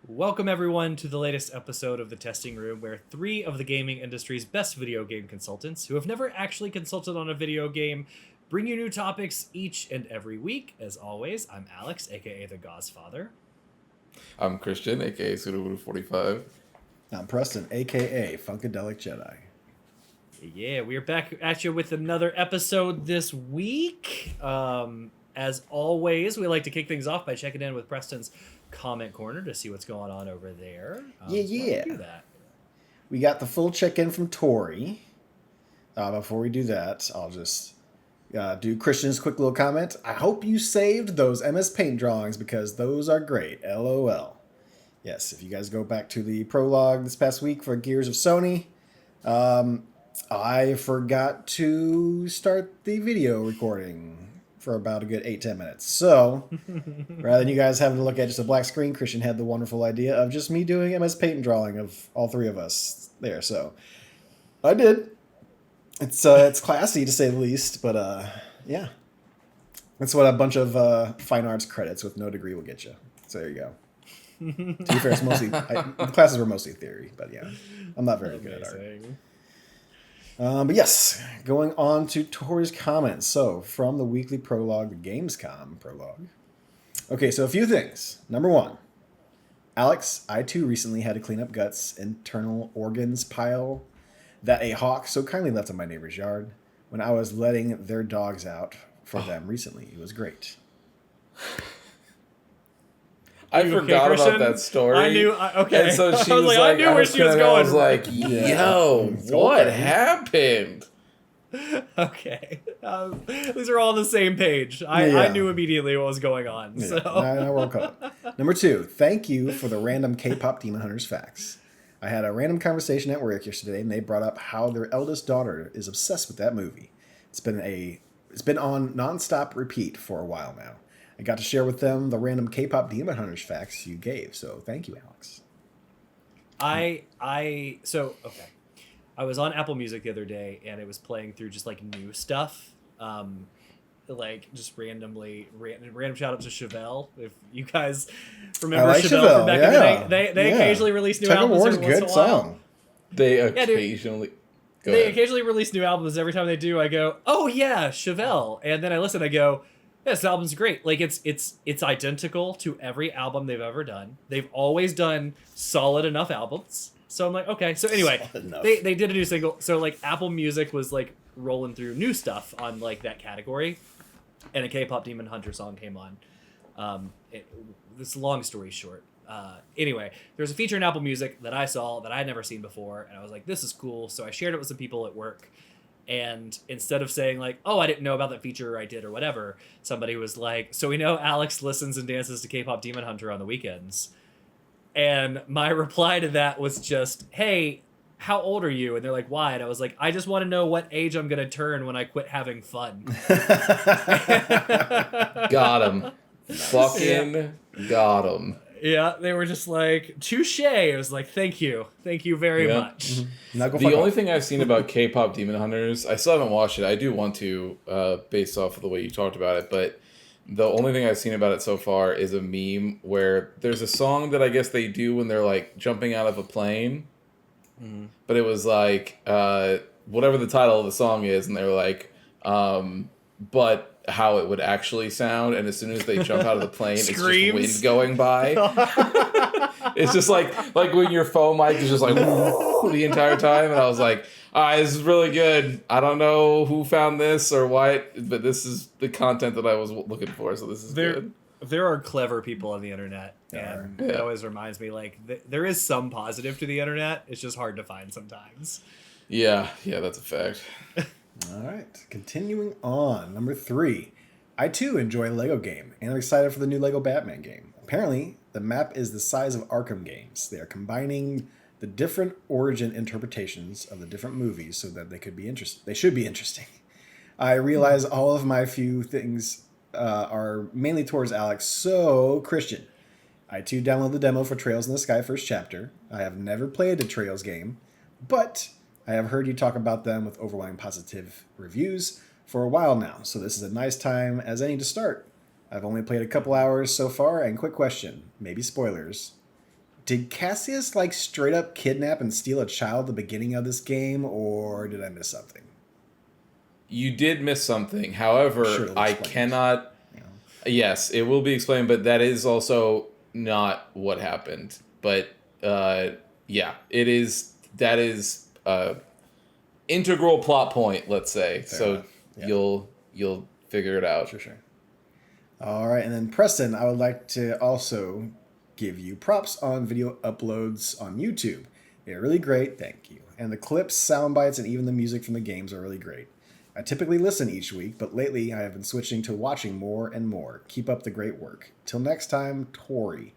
Welcome everyone to the latest episode of The Testing Room, where three of the gaming industry's best video game consultants, who have never actually consulted on a video game, bring you new topics each and every week. As always, I'm Alex, aka the Godfather. I'm Christian, aka Sudoku45. I'm Preston, aka Funkadelic Jedi. Yeah, we're back at you with another episode this week. As always, we like to kick things off by checking in with Preston's comment corner to see what's going on over there. Yeah. Do that. We got the full check-in from Tori. Before we do that, I'll just do Christian's quick little comment. I hope you saved those MS Paint drawings because those are great. LOL. Yes, if you guys go back to the prologue this past week for Gears of Sony, I forgot to start the video recording for about a good 8-10 minutes. So, rather than you guys having to look at just a black screen, Christian had the wonderful idea of just me doing MS Paint drawing of all three of us there. So, I did. It's classy to say the least, but yeah. That's what a bunch of fine arts credits with no degree will get you. So there you go. To be fair, it's mostly the classes were mostly theory, but yeah, I'm not very good at art. But yes, going on to Tori's comments. So, from the weekly prologue, the Gamescom prologue. Okay, so a few things. Number one, Alex, I too recently had to clean up Guts' internal organs pile that a hawk so kindly left in my neighbor's yard when I was letting their dogs out for them recently. It was great. I forgot about that story. I knew. Okay. And so she I was like, I knew where she was going. I was like, yo, what happened? Okay. These are all on the same page. I knew immediately what was going on. Yeah. So. Now we're all caught up. Number two, thank you for the random K-pop Demon Hunters facts. I had a random conversation at work yesterday, and they brought up how their eldest daughter is obsessed with that movie. It's been on nonstop repeat for a while now. I got to share with them the random K-pop Demon Hunters facts you gave, so thank you, Alex. Okay. I was on Apple Music the other day, and it was playing through just like new stuff, like just random shout outs to Chevelle. If you guys remember Chevelle from back in the day, they occasionally release new albums every once in a while. They occasionally. They occasionally release new albums. Every time they do, I go, "Oh yeah, Chevelle," and then I listen. I go, "This album's great." Like it's identical to every album they've ever done. They've always done solid enough albums. So I'm like, okay. So anyway, they did a new single. So like Apple Music was like rolling through new stuff on like that category, and a K-pop Demon Hunter song came on. This long story short. Anyway, there's a feature in Apple Music that I saw that I had never seen before, and I was like, this is cool. So I shared it with some people at work. And instead of saying like, oh, I didn't know about that feature, or I did, or whatever, somebody was like, so we know Alex listens and dances to K-pop Demon Hunter on the weekends. And my reply to that was just, hey, how old are you? And they're like, why? And I was like, I just want to know what age I'm going to turn when I quit having fun. Got him. Fucking got him. Yeah, they were just like, touche. I was like, thank you. Thank you very much. Mm-hmm. The only thing I've seen about K-pop Demon Hunters, I still haven't watched it. I do want to, based off of the way you talked about it, but the only thing I've seen about it so far is a meme where there's a song that I guess they do when they're like jumping out of a plane. Mm-hmm. But it was like, whatever the title of the song is, and they were like, but how it would actually sound, and as soon as they jump out of the plane, it's just wind going by. It's just like when your phone mic is just like the entire time, and I was like, this is really good. I don't know who found this or why, but this is the content that I was looking for, so this is good. There are clever people on the internet, and it always reminds me, like, there is some positive to the internet. It's just hard to find sometimes. Yeah, that's a fact. All right, continuing on. Number three, I too enjoy a Lego game, and I'm excited for the new Lego Batman game. Apparently, the map is the size of Arkham games. They are combining the different origin interpretations of the different movies so that they could be interesting. They should be interesting. I realize all of my few things are mainly towards Alex. So, Christian, I too downloaded the demo for Trails in the Sky First Chapter. I have never played a Trails game, but I have heard you talk about them with overwhelming positive reviews for a while now, so this is a nice time as any to start. I've only played a couple hours so far, and quick question, maybe spoilers. did Cassius like straight up kidnap and steal a child at the beginning of this game, or did I miss something? You did miss something. However, Sure, I explain. cannot. You know? Yes, it will be explained, but that is also not what happened. But yeah, it is. That is integral plot point. Let's say. Fair So enough. Yeah. you'll figure it out. Sure. All right, and then Preston, I would like to also give you props on video uploads on YouTube. They're really great, thank you. And the clips, sound bites, and even the music from the games are really great. I typically listen each week, but lately I have been switching to watching more and more. Keep up the great work. Till next time, Tori.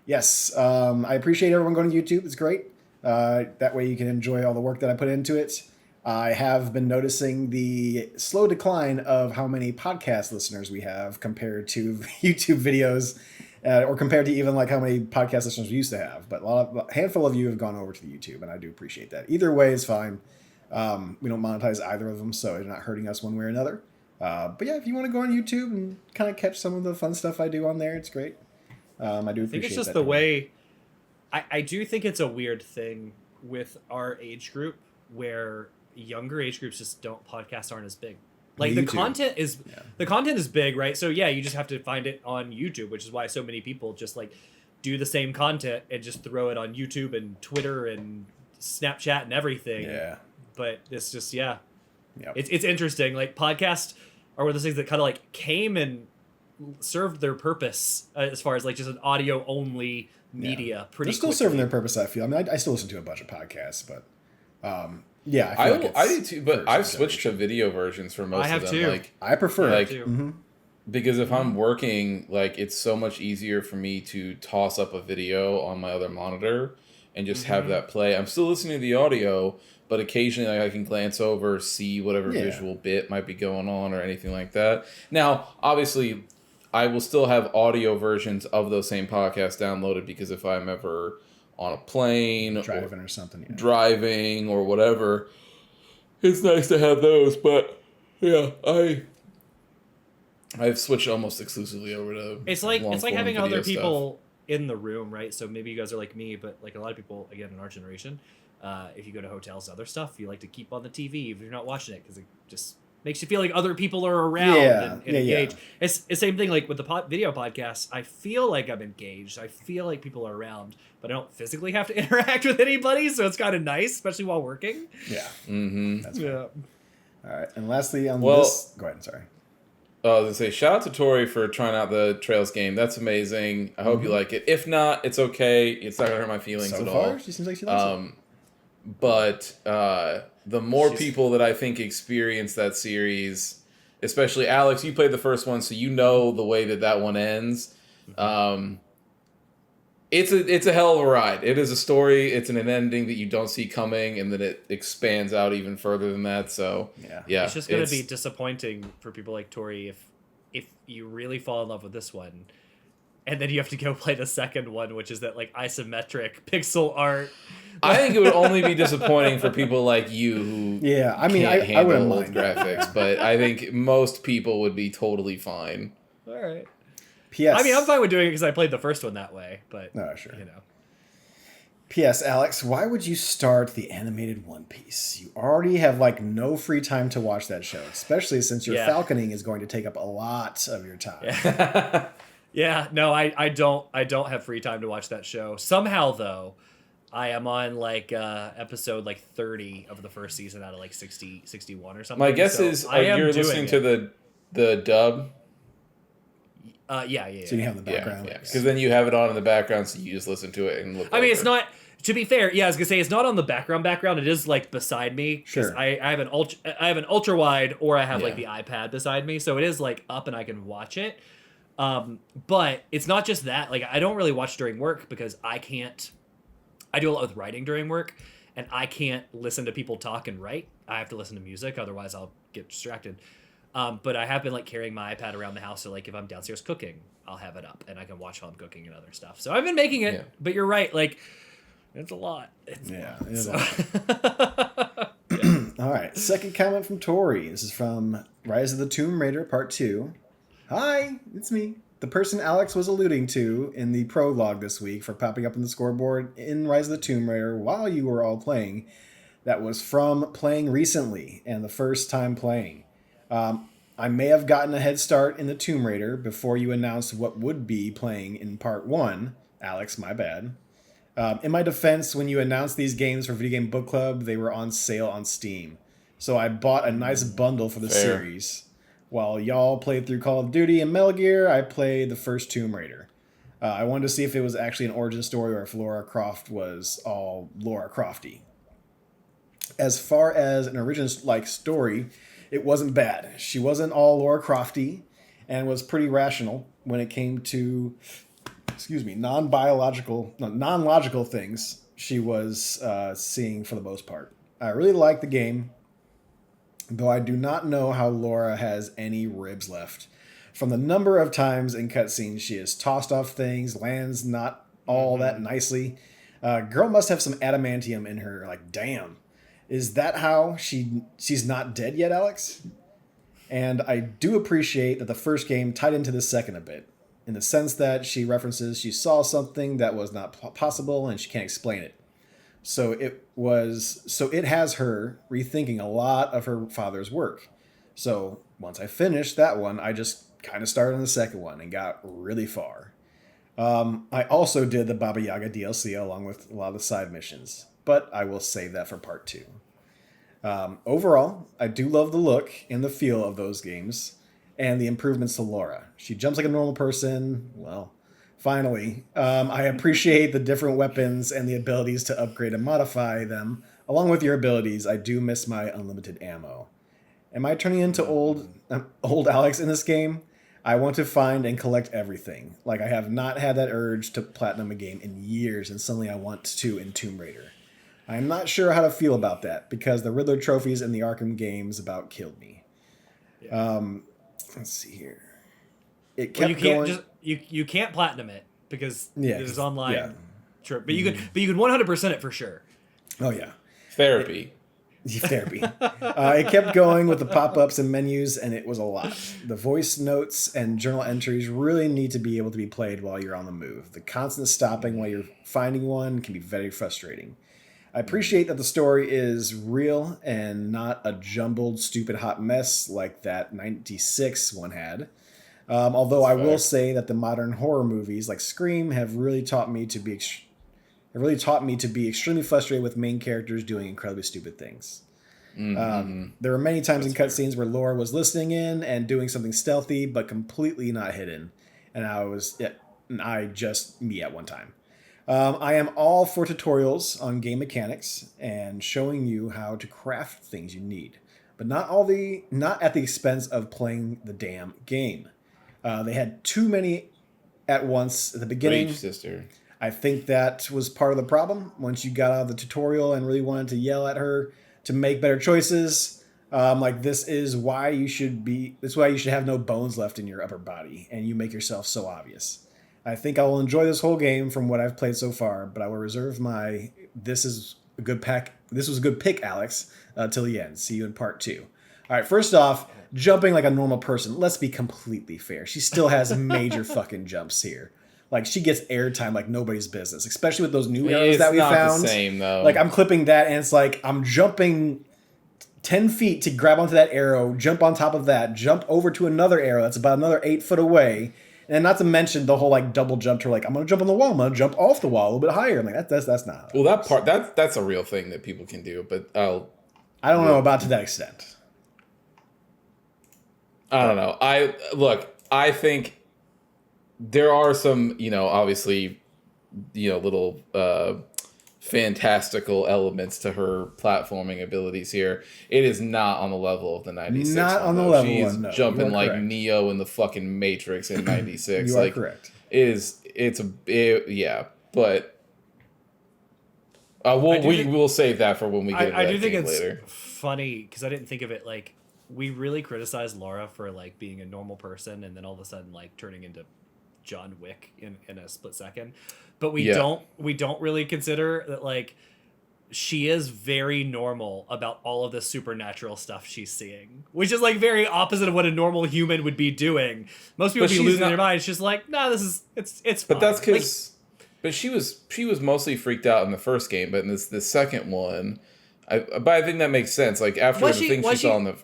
Yes, I appreciate everyone going to YouTube. It's great. That way you can enjoy all the work that I put into it. I have been noticing the slow decline of how many podcast listeners we have compared to YouTube videos, or compared to even like how many podcast listeners we used to have. But a handful of you have gone over to the YouTube, and I do appreciate that. Either way is fine. We don't monetize either of them, so it's not hurting us one way or another. But yeah, if you want to go on YouTube and kind of catch some of the fun stuff I do on there, it's great. I do appreciate that. I think it's just the way... I do think it's a weird thing with our age group where younger age groups just podcasts aren't as big. Like the content is big, right? So yeah, you just have to find it on YouTube, which is why so many people just like do the same content and just throw it on YouTube and Twitter and Snapchat and everything. Yeah. But it's just Yep. it's interesting. Like podcasts are one of those things that kind of like came and served their purpose as far as like just an audio only media. Pretty They're still serving their purpose, I feel. I mean, I still listen to a bunch of podcasts, but yeah, I feel I do too, but I've switched to video versions for most of them. Too. Like I prefer like it. because if I'm working, like it's so much easier for me to toss up a video on my other monitor and just have that play. I'm still listening to the audio, but occasionally like, I can glance over, see whatever visual bit might be going on or anything like that. Now, obviously, I will still have audio versions of those same podcasts downloaded because if I'm ever on a plane Driving or something. Yeah. driving or whatever, it's nice to have those. But yeah, I've switched almost exclusively over to it's like having video other stuff. people in the room, right? So maybe you guys are like me, but like a lot of people again in our generation, if you go to hotels, other stuff, you like to keep on the TV if you're not watching it because it just makes you feel like other people are around and engaged. It's the same thing like with the video podcast. I feel like I'm engaged. I feel like people are around, but I don't physically have to interact with anybody, so it's kind of nice, especially while working. Yeah. That's All right, and lastly on this... Go ahead, sorry. I was going to say, shout out to Tori for trying out the Trails game. That's amazing. I hope you like it. If not, it's okay. It's not going to hurt my feelings at all. She seems like she likes it. But the more people that I think experience that series, especially Alex, you played the first one, so you know the way that one ends. It's a hell of a ride. It is a story. It's an ending that you don't see coming, and then it expands out even further than that. So yeah, it's just going to be disappointing for people like Tori if you really fall in love with this one, and then you have to go play the second one, which is that like isometric pixel art. I think it would only be disappointing for people like you who I mean, can't I handle wouldn't old mind graphics, but I think most people would be totally fine. All right. P.S. I mean, I'm fine with doing it because I played the first one that way, but sure. you know. P.S. Alex, why would you start the animated One Piece? You already have like no free time to watch that show, especially since your falconing is going to take up a lot of your time. Yeah, no, I don't have free time to watch that show. Somehow though, I am on like episode like 30 of the first season out of like 60, 61 or something. My guess is you're listening to the dub. Yeah. So you have the background. Yeah. Because then you have it on in the babackground, so you just listen to it and look. I mean, it's not. To be fair, I was gonna say it's not on the background. It is like beside me. Sure. I have an ultra wide, or I have like the iPad beside me, so it is like up and I can watch it. But it's not just that. Like I don't really watch during work because I can't. I do a lot with writing during work, and I can't listen to people talk and write. I have to listen to music, otherwise I'll get distracted. But I have been like carrying my iPad around the house, so like if I'm downstairs cooking, I'll have it up and I can watch while I'm cooking and other stuff. So I've been making it, but you're right, like it's a lot. It's a lot. All right, second comment from Tori. This is from Rise of the Tomb Raider Part 2. Hi, it's me. the person Alex was alluding to in the prologue this week for popping up on the scoreboard in Rise of the Tomb Raider while you were all playing, that was from playing recently and the first time playing. I may have gotten a head start in the Tomb Raider before you announced what would be playing in part 1. Alex, my bad. In my defense, when you announced these games for Video Game Book Club, they were on sale on Steam. So I bought a nice bundle for the series. While y'all played through Call of Duty and Metal Gear, I played the first Tomb Raider. I wanted to see if it was actually an origin story or if Lara Croft was all Lara Crofty. As far as an original story, it wasn't bad. She wasn't all Lara Crofty and was pretty rational when it came to, non-logical things she was seeing for the most part. I really liked the game, though I do not know how Laura has any ribs left. From the number of times in cutscenes she has tossed off things, lands not all that nicely. Girl must have some adamantium in her. Like, damn. Is that how she's not dead yet, Alex? And I do appreciate that the first game tied into the second a bit, in the sense that she references she saw something that was not possible and she can't explain it. So it has her rethinking a lot of her father's work. So once I finished that one, I just kind of started on the second one and got really far. I also did the Baba Yaga DLC along with a lot of the side missions, but I will save that for part 2. Overall, I do love the look and the feel of those games and the improvements to Laura. She jumps like a normal person. Well, finally. I appreciate the different weapons and the abilities to upgrade and modify them. Along with your abilities, I do miss my unlimited ammo. Am I turning into old Alex in this game? I want to find and collect everything. Like, I have not had that urge to platinum a game in years, and suddenly I want to in Tomb Raider. I am not sure how to feel about that, because the Riddler trophies in the Arkham games about killed me. Yeah. Let's see here. It kept going. You can't platinum it because there's online. Yeah. Sure, but you could 100% it for sure. Oh yeah. Therapy. Therapy. It kept going with the pop-ups and menus, and it was a lot. The voice notes and journal entries really need to be able to be played while you're on the move. The constant stopping while you're finding one can be very frustrating. I appreciate that the story is real and not a jumbled, stupid hot mess like that 96 one had. Although I will say that the modern horror movies like Scream have really taught me to be extremely frustrated with main characters doing incredibly stupid things. There were many times in cutscenes where Laura was listening in and doing something stealthy but completely not hidden, and me at one time. I am all for tutorials on game mechanics and showing you how to craft things you need, but not at the expense of playing the damn game. They had too many at once at the beginning. Rage sister. I think that was part of the problem. Once you got out of the tutorial and really wanted to yell at her to make better choices, this is why you should have no bones left in your upper body, and you make yourself so obvious. I think I will enjoy this whole game from what I've played so far, but I will reserve my this was a good pick, Alex, till the end. See you in part 2. All right, first off, jumping like a normal person. Let's be completely fair. She still has major fucking jumps here. Like, she gets airtime like nobody's business, especially with those new arrows that we found. It's not the same, though. Like, I'm clipping that, and it's like I'm jumping 10 feet to grab onto that arrow, jump on top of that, jump over to another arrow that's about another 8 foot away. And not to mention the whole like double jump to like, I'm gonna jump on the wall, I'm gonna jump off the wall a little bit higher. I'm like, that's not. Well, that part that's a real thing that people can do, but I don't know about to that extent. I don't know. I think there are some, obviously, little fantastical elements to her platforming abilities here. It is not on the level of the 96. Not on the level. She's no, jumping like correct. Neo in the fucking Matrix in 96. You are correct. But we'll save that for when we get into that game later. I do think it's funny because I didn't think of it like we really criticized Laura for like being a normal person and then all of a sudden like turning into John Wick in a split second, but we don't really consider that like she is very normal about all of the supernatural stuff she's seeing, which is like very opposite of what a normal human would be doing. Most people But would be she's losing not- their mind. It's just like, nah, this is it's fine. But that's Like, because, but she was mostly freaked out in the first game, but in the second one, but I think that makes sense. Like after Was the she- thing she was saw she- in the,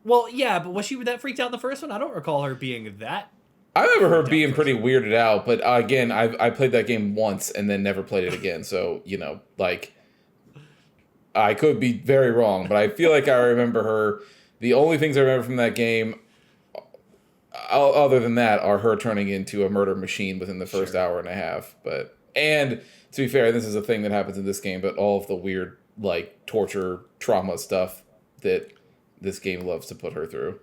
well, yeah, but was she that freaked out in the first one? I don't recall her being that. I remember her freaked out being first. pretty weirded out. But again, I played that game once and then never played it again. So like, I could be very wrong, but I feel like I remember her. The only things I remember from that game, other than that, are her turning into a murder machine within the first hour and a half. And to be fair, this is a thing that happens in this game, but all of the weird like torture, trauma stuff that this game loves to put her through.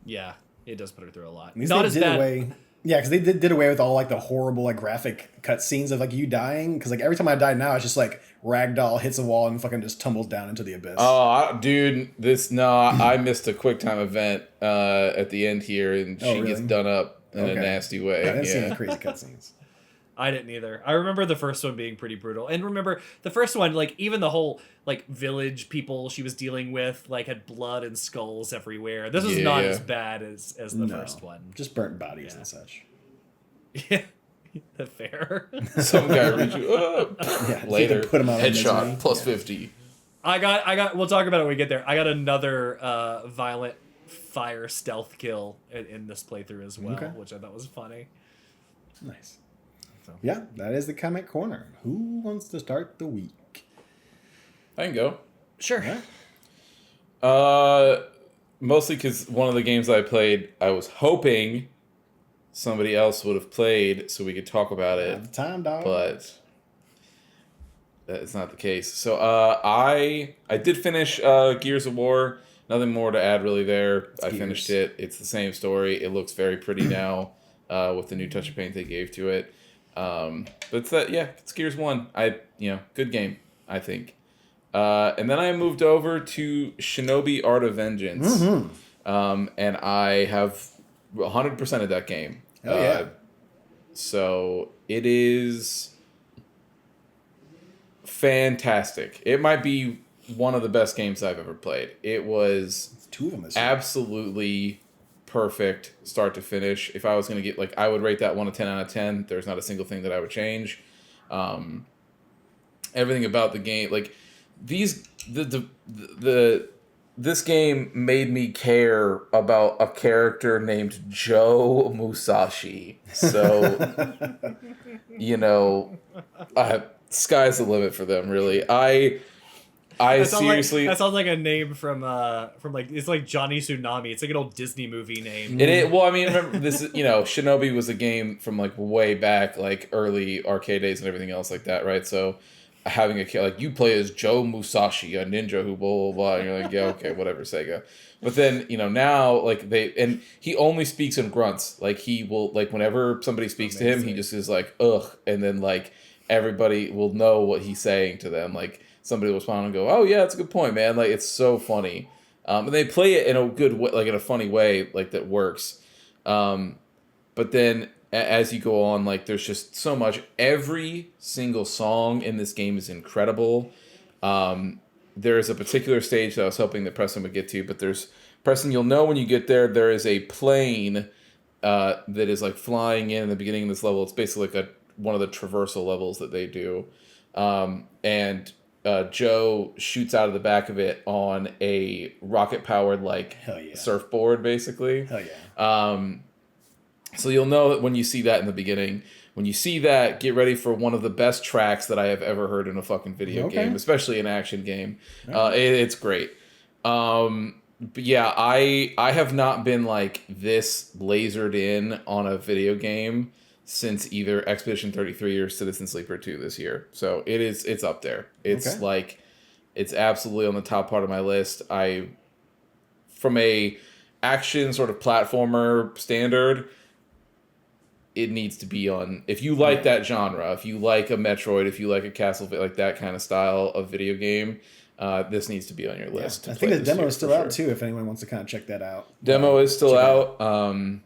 Yeah, it does put her through a lot. At least Not they as did bad. away. Yeah, because they did away with all like the horrible like graphic cutscenes of like you dying. Because like every time I die now, it's just like ragdoll hits a wall and fucking just tumbles down into the abyss. Oh, dude, I missed a quick time event at the end here, and she really? gets done up in a nasty way. I didn't see any Yeah. crazy cutscenes. I didn't either. I remember the first one being pretty brutal. And remember the first one, like even the whole like village people she was dealing with like had blood and skulls everywhere. This was not Yeah. as bad as the first one. Just burnt bodies Yeah. and such. Yeah. Fair. Some guy reach you up Yeah, you later. can put 'em out on Headshot misery. plus Yeah. 50. I got we'll talk about it when we get there. I got another violent fire stealth kill in this playthrough as well, Okay. which I thought was funny. Nice. So. Yeah, that is the Comic Corner. Who wants to start the week? I can go. Sure. Yeah. Mostly because one of the games I played, I was hoping somebody else would have played so we could talk about it. Have the time, dog. But that is not the case. So I did finish Gears of War. Nothing more to add really there. I Gears. finished it. It's the same story. It looks very pretty now with the new touch of paint they gave to it. But it's it's Gears 1. Good game, I think. And then I moved over to Shinobi Art of Vengeance. Mm-hmm. And I have 100% of that game. Oh, yeah. So it is fantastic. It might be one of the best games I've ever played. It was It's two of them this year. absolutely perfect start to finish. If I was going to get, I would rate that one a 10 out of 10. There's not a single thing that I would change. Everything about the game, this game made me care about a character named Joe Musashi. So, sky's the limit for them, really. I seriously... that sounds like a name from it's like Johnny Tsunami. It's like an old Disney movie name. Remember this is, Shinobi was a game from way back, early arcade days and everything else like that, right? So having a kid, you play as Joe Musashi, a ninja who blah, blah, blah, and you're like, yeah, okay, whatever, Sega. But then, now, and he only speaks in grunts. He will, whenever somebody speaks to him, he just is like, ugh, and then, everybody will know what he's saying to them. Somebody will respond and go, oh, yeah, that's a good point, man. It's so funny. And they play it in a good way, in a funny way, that works. But then as you go on, there's just so much. Every single song in this game is incredible. There's a particular stage that I was hoping that Preston would get to, but Preston, you'll know when you get there, there is a plane that is flying in the beginning of this level. It's basically one of the traversal levels that they do. And Joe shoots out of the back of it on a rocket-powered Hell yeah. surfboard, basically. Hell yeah. So you'll know that when you see that in the beginning. When you see that, get ready for one of the best tracks that I have ever heard in a fucking video game, especially an action game. It's great. But yeah, I have not been this lasered in on a video game since either Expedition 33 or Citizen Sleeper 2 this year. So it's up there. It's it's absolutely on the top part of my list. From a action sort of platformer standard, it needs to be on. If you like that genre, if you like a Metroid, if you like a Castlevania, that kind of style of video game, this needs to be on your list. I think the demo is still out too. If anyone wants to kind of check that out. Demo is still check out.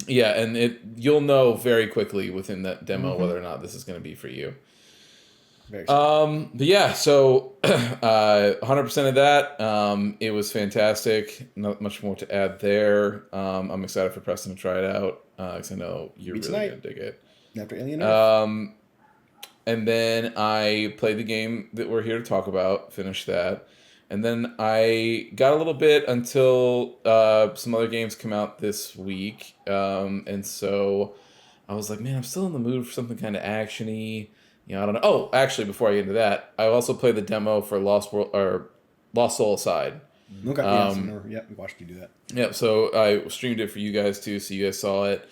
Yeah, and you'll know very quickly within that demo whether or not this is going to be for you. Very excited. But yeah, so 100% of that. It was fantastic. Not much more to add there. I'm excited for Preston to try it out because I know you're Maybe really tonight. gonna dig it. After Alien Earth. And then I played the game that we're here to talk about. Finished that, and then I got a little bit until some other games come out this week. And so I was like, man, I'm still in the mood for something kind of actiony. You know, I don't know. Oh, actually, before I get into that, I also played the demo for Lost World or Lost Soul Aside. Okay, we watched you do that. Yeah, so I streamed it for you guys too, so you guys saw it.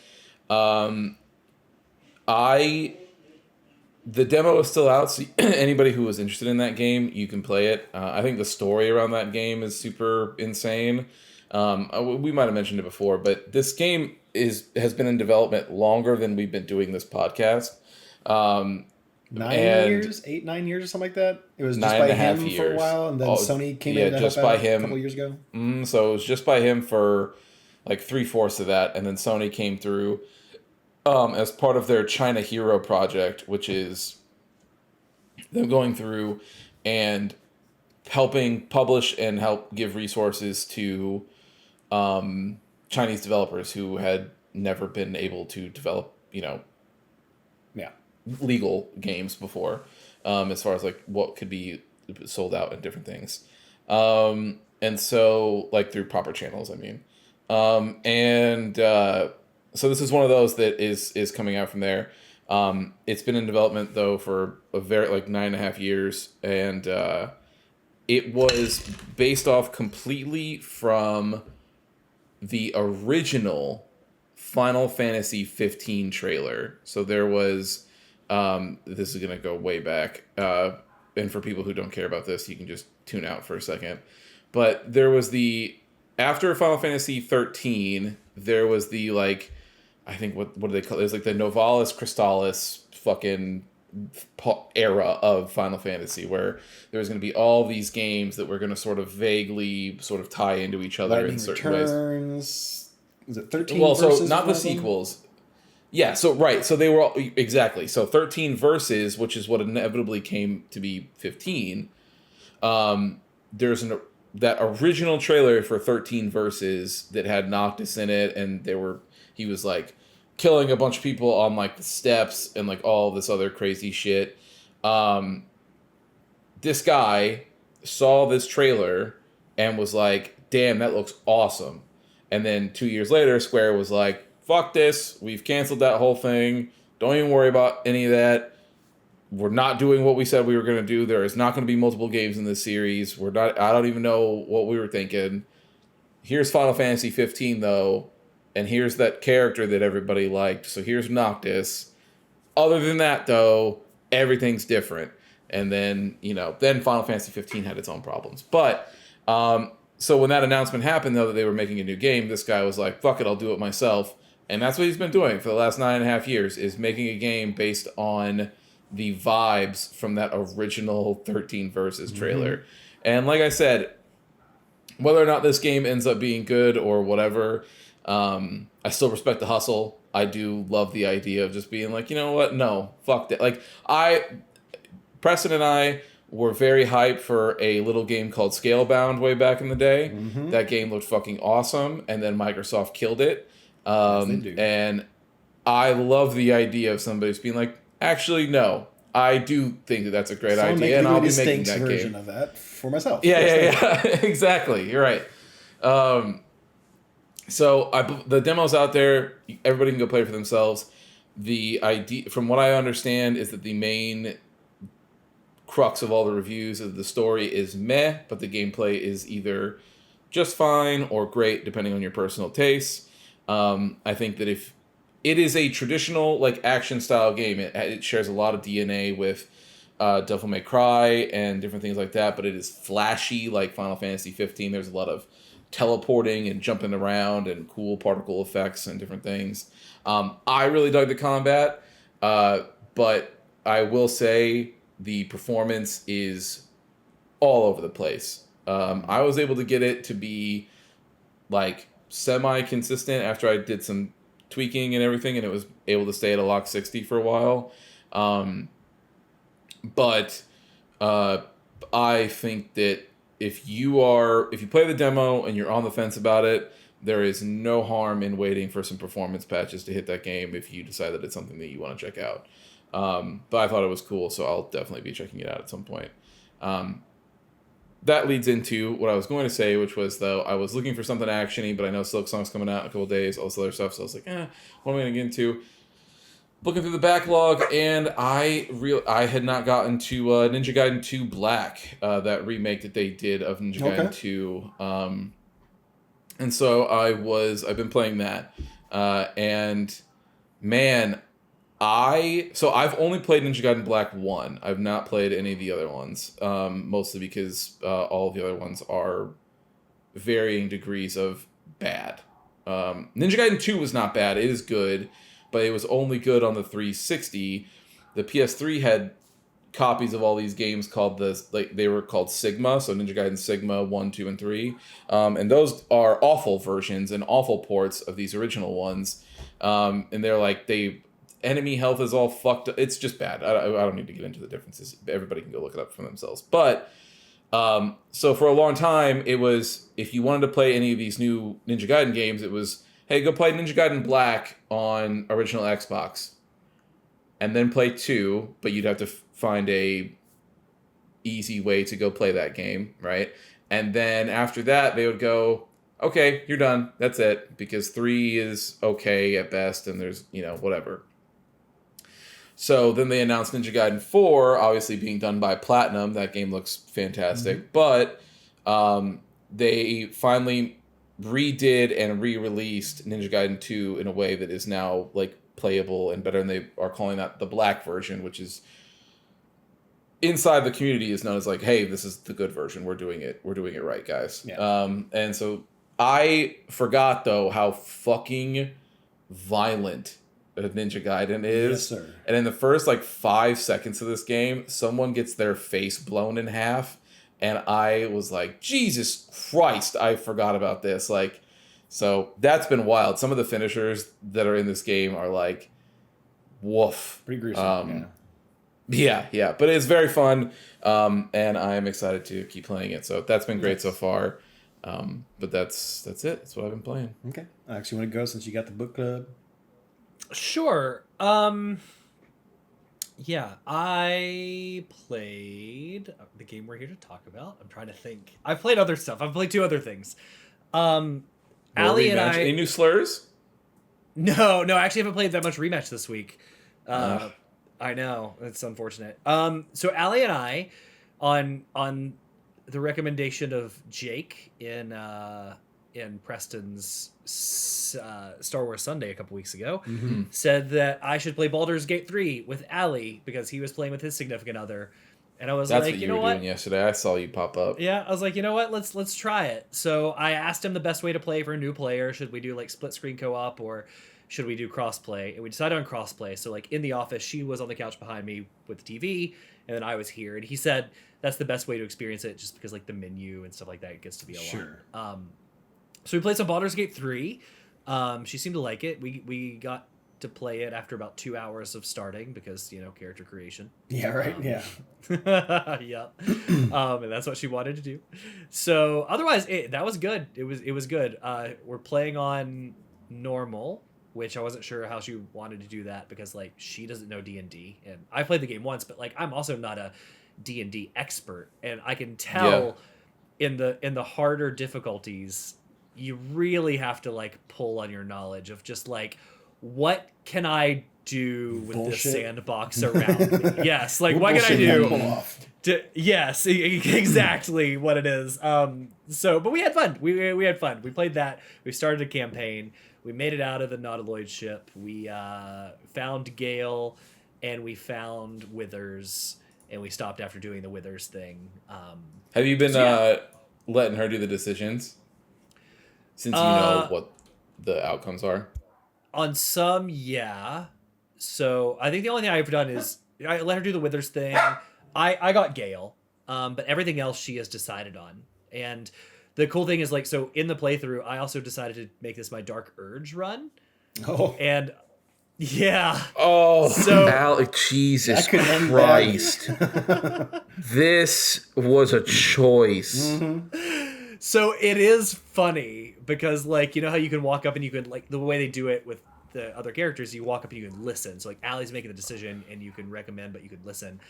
I The demo is still out, so anybody who was interested in that game, you can play it. I think the story around that game is super insane. We might have mentioned it before, but this game has been in development longer than we've been doing this podcast. 8, 9 years or something like that. It was just by him for a while, and then Sony came in to help out a couple years ago. So it was just by him for like 3/4 of that, and then Sony came through as part of their China Hero project, which is them going through and helping publish and help give resources to Chinese developers who had never been able to develop, legal games before, as far as like what could be sold out and different things. And so like through proper channels, I mean. So this is one of those that is coming out from there. It's been in development though for a very 9.5 years, and it was based off completely from the original Final Fantasy 15 trailer. So there was this is gonna go way back, and for people who don't care about this, you can just tune out for a second. But there was after Final Fantasy 13, there was I think what do they call it? It was like the Novalis Crystallis fucking era of Final Fantasy, where there was going to be all these games that were going to sort of vaguely sort of tie into each other Lightning in certain Returns. ways. Is it 13? Well, so Versus not the 11? sequels. Yeah, so right, so they were all, exactly. So 13 Versus, which is what inevitably came to be 15. There's that original trailer for 13 Versus that had Noctis in it, and he was like killing a bunch of people on like the steps and like all this other crazy shit. This guy saw this trailer and was like, damn, that looks awesome. And then 2 years later, Square was like, fuck this, we've canceled that whole thing, don't even worry about any of that, we're not doing what we said we were going to do, there is not going to be multiple games in this series, I don't even know what we were thinking. Here's Final Fantasy 15 though, and here's that character that everybody liked, so here's Noctis. Other than that though, everything's different. And then, then Final Fantasy 15 had its own problems. But so when that announcement happened though that they were making a new game, this guy was like, fuck it, I'll do it myself. And that's what he's been doing for the last 9.5 years, is making a game based on the vibes from that original 13 Versus trailer. Mm-hmm. And like I said, whether or not this game ends up being good or whatever, I still respect the hustle. I do love the idea of just being like, you know what? No, fuck that. Like, Preston and I were very hyped for a little game called Scalebound way back in the day. Mm-hmm. That game looked fucking awesome, and then Microsoft killed it. Yes, they do. And I love the idea of somebody just being like, actually, no, I do think that that's a great idea, and I'll be making that version game of that for myself. Yeah. Exactly. You're right. So the demo's out there. Everybody can go play it for themselves. The idea, from what I understand, is that the main crux of all the reviews of the story is meh, but the gameplay is either just fine or great, depending on your personal tastes. I think that if it is a traditional action style game, it shares a lot of DNA with Devil May Cry and different things like that, but it is flashy like Final Fantasy 15. There's a lot of teleporting and jumping around and cool particle effects and different things. I really dug the combat, but I will say the performance is all over the place. I was able to get it to be semi-consistent after I did some tweaking and everything, and it was able to stay at a lock 60 for a while. But I think that if you play the demo and you're on the fence about it, there is no harm in waiting for some performance patches to hit that game if you decide that it's something that you want to check out. But I thought it was cool, so I'll definitely be checking it out at some point. That leads into what I was going to say, which was, though, I was looking for something actiony, but I know Silk Song's coming out in a couple days, all this other stuff, so I was like, what am I going to get into? Looking through the backlog, and I had not gotten to Ninja Gaiden 2 Black, that remake that they did of Ninja Gaiden 2. And so I've been playing that, and man, I've only played Ninja Gaiden Black 1. I've not played any of the other ones, mostly because all of the other ones are varying degrees of bad. Ninja Gaiden 2 was not bad. It is good, but it was only good on the 360. The PS3 had copies of all these games they were called Sigma, so Ninja Gaiden Sigma 1, 2, and 3. And those are awful versions and awful ports of these original ones. And they're enemy health is all fucked up. It's just bad. I don't need to get into the differences. Everybody can go look it up for themselves. But so for a long time, it was, if you wanted to play any of these new Ninja Gaiden games, it was, hey, go play Ninja Gaiden Black on original Xbox, and then play 2, but you'd have to find a easy way to go play that game, right? And then after that, they would go, okay, you're done. That's it, because 3 is okay at best, and there's, whatever. So then they announced Ninja Gaiden 4, obviously being done by Platinum. That game looks fantastic. Mm-hmm. But they finally redid and re-released Ninja Gaiden 2 in a way that is now playable and better, and they are calling that the Black version, which is inside the community is known as hey, this is the good version. We're doing it right, guys. Yeah. And so I forgot, though, how fucking violent Ninja Gaiden is. Yes, sir. And in the first 5 seconds of this game, someone gets their face blown in half, and I was like, Jesus Christ, I forgot about this. So that's been wild. Some of the finishers that are in this game are woof. Pretty gruesome. Yeah, but it's very fun, and I'm excited to keep playing it. So that's been great so far. But that's it. That's what I've been playing. Okay. I actually want to go since you got the book club. Sure. Yeah, I played the game we're here to talk about. I'm trying to think. I've played other stuff. I've played 2 other things. Allie and I... Any new slurs? No, I actually haven't played that much Rematch this week. I know. It's unfortunate. So Allie and I, on the recommendation of Jake in Preston's Star Wars Sunday a couple weeks ago, mm-hmm. said that I should play Baldur's Gate 3 with Allie because he was playing with his significant other. And I was That's what you know were doing yesterday. I saw you pop up. Yeah, I was like, you know what? Let's try it. So I asked him the best way to play for a new player. Should we do split screen co-op or should we do crossplay? And we decided on crossplay. So in the office, she was on the couch behind me with the TV, and then I was here. And he said that's the best way to experience it, just because the menu and stuff like that gets to be a lot. So we played some Baldur's Gate 3. She seemed to like it. We got to play it after about 2 hours of starting because, character creation. Yeah, right. Yeah. Yeah. And that's what she wanted to do. So otherwise, that was good. It was good. We're playing on normal, which I wasn't sure how she wanted to do that because she doesn't know D&D, and I played the game once, but I'm also not a D&D expert, and I can tell in the harder difficulties you really have to pull on your knowledge of just what can I do with this sandbox around me? Yes, what can I do? Yes, exactly what it is. But we had fun. We had fun. We played that. We started a campaign. We made it out of the Nautiloid ship. We found Gale, and we found Withers, and we stopped after doing the Withers thing. Have you been letting her do the decisions? Since you know what the outcomes are? On some, yeah. So I think the only thing I've done is I let her do the Withers thing. I got Gale, but everything else she has decided on. And the cool thing is so in the playthrough, I also decided to make this my Dark Urge run. Oh. And Yeah. Oh, So Jesus That could end Christ. badly. This was a choice. So it is funny because, like, you know how you can walk up and you can, like, the way they do it with the other characters, you walk up and you can listen. So, like, Allie's making the decision and you can recommend, but you could listen.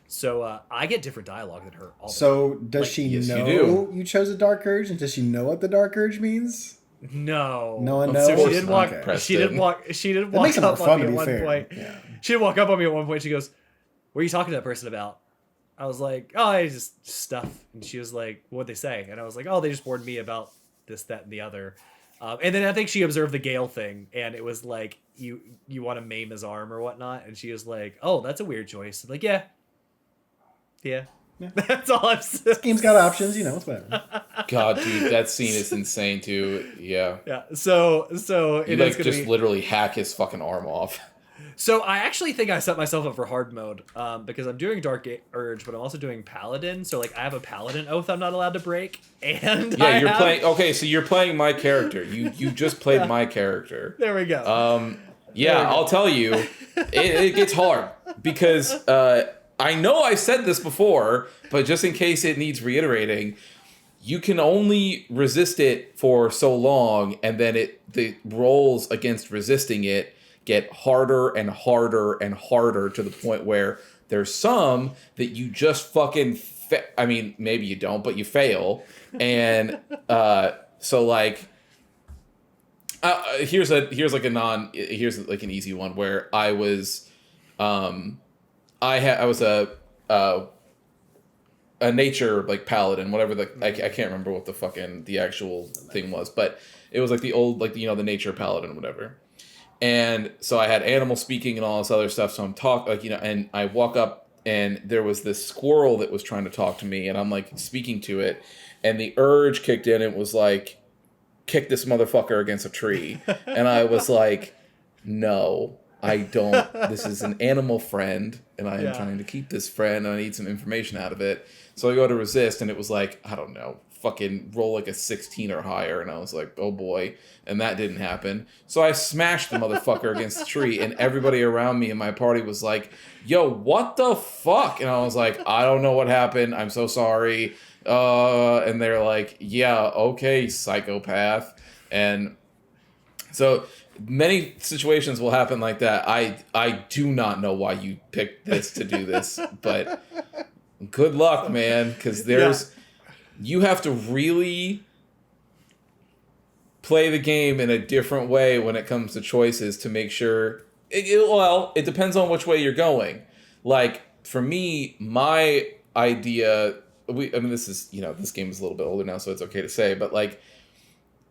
So I get different dialogue than her all the time. So does Like, she yes, you know do. you chose a dark urge, and does she know what the dark urge means? No. No one Of knows. So she course didn't not, walk. Preston. She didn't That walk makes it more up fun, on me to at be one fair. point. Yeah. She didn't walk up on me at one point. She goes, "What are you talking to that person about?" I was like, "Oh, I just stuff." And she was like, "What'd they say?" And I was like, "Oh, they just warned me about this, that, and the other." And then I think she observed the Gale thing, and it was like, "You want to maim his arm or whatnot?" And she was like, "Oh, that's a weird choice." I'm like, yeah. That's all I've said. This game's got options, you know, it's whatever. God, dude, that scene is insane too. Yeah. Yeah. So You it like is gonna just be. literally hack his fucking arm off. So I actually think I set myself up for hard mode because I'm doing Urge, but I'm also doing Paladin. So like I have a Paladin oath I'm not allowed to break, and Yeah, you're playing. Okay, so you're playing my character. You just played my character. There we go. Yeah, There we go. I'll tell you, it gets hard because I know I've said this before, but just in case it needs reiterating, you can only resist it for so long, and then the rolls against resisting it get harder and harder and harder to the point where there's some that you just fucking I mean, maybe you don't, but you fail. And so like here's like an easy one where I was I was a nature like paladin, whatever I can't remember what the fucking the actual thing was, but it was like the old like the nature paladin, whatever. And so I had animal speaking and all this other stuff. So I'm and I walk up and there was this squirrel that was trying to talk to me, and I'm like speaking to it, and the urge kicked in. It was like, kick this motherfucker against a tree, and I was like, no, I don't. This is an animal friend, and I am trying to keep this friend, and I need some information out of it. So I go to resist, and it was like, I don't know, fucking roll like a 16 or higher, and I was like, oh boy, and that didn't happen. So I smashed the motherfucker against the tree, and everybody around me in my party was like, yo, what the fuck? And I was like, I don't know what happened, I'm so sorry. And they're like, yeah, okay, psychopath. And so many situations will happen like that. I do not know why you picked this to do this, but good luck, man, because you have to really play the game in a different way when it comes to choices to make sure. It depends on which way you're going. Like for me, my idea. This is this game is a little bit older now, so it's okay to say, but like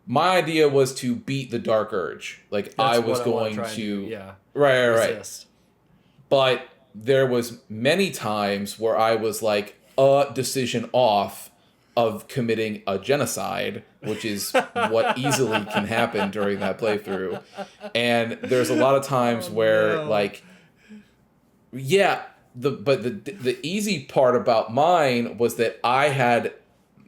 my idea was to beat the Dark Urge. Like I was going to right. Resist. But there was many times where I was like a decision off of committing a genocide, which is what easily can happen during that playthrough. And there's a lot of times where like, the easy part about mine was that I had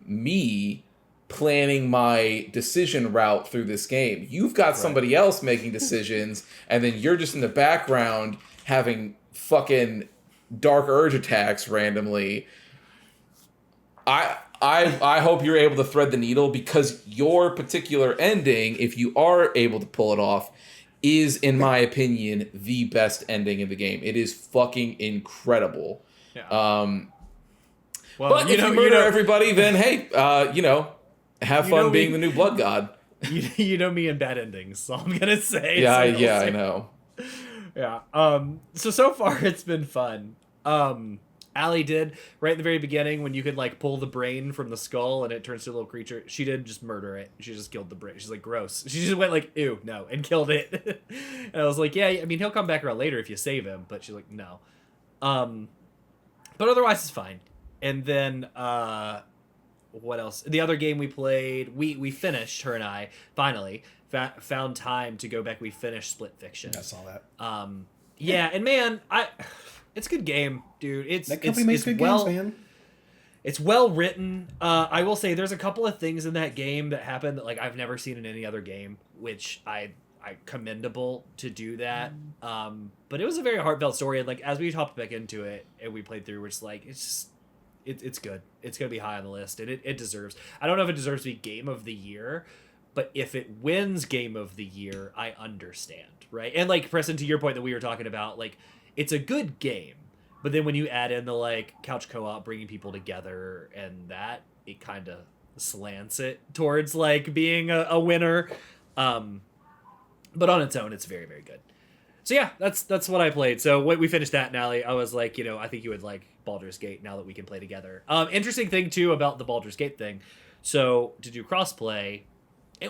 me planning my decision route through this game. You've got somebody else making decisions, and then you're just in the background having fucking Dark Urge attacks randomly. I hope you're able to thread the needle, because your particular ending, if you are able to pull it off, is, in my opinion, the best ending in the game. It is fucking incredible. Yeah. But if you murder everybody, then hey, have fun being the new blood god. You know me and bad endings, so I'm gonna say. Yeah, I know. Yeah. So far it's been fun. Allie did right in the very beginning when you could like pull the brain from the skull and it turns to a little creature. She did just murder it. She just killed the brain. She's like, gross. She just went like, ew, no, and killed it. And I was like, yeah, I mean, he'll come back around later if you save him. But she's like, no. But otherwise it's fine. And then what else? The other game we played, we finished, her and I finally found time to go back. We finished Split Fiction. I saw that. Yeah, and man, it's a good game, dude. That company makes good games, man. It's well written. I will say there's a couple of things in that game that happen that like I've never seen in any other game, which I commendable to do that. But it was a very heartfelt story, and like as we hopped back into it and we played through, we're just like, it's good. It's gonna be high on the list, and it deserves. I don't know if it deserves to be Game of the Year, but if it wins Game of the Year, I understand, right? And like Preston, to your point that we were talking about, like it's a good game, but then when you add in the like couch co-op, bringing people together, and that it kind of slants it towards like being a winner. But on its own, it's very, very good. So yeah, that's what I played. So when we finished that, Nally, I was like, I think you would like Baldur's Gate now that we can play together. Interesting thing too about the Baldur's Gate thing. So to do crossplay,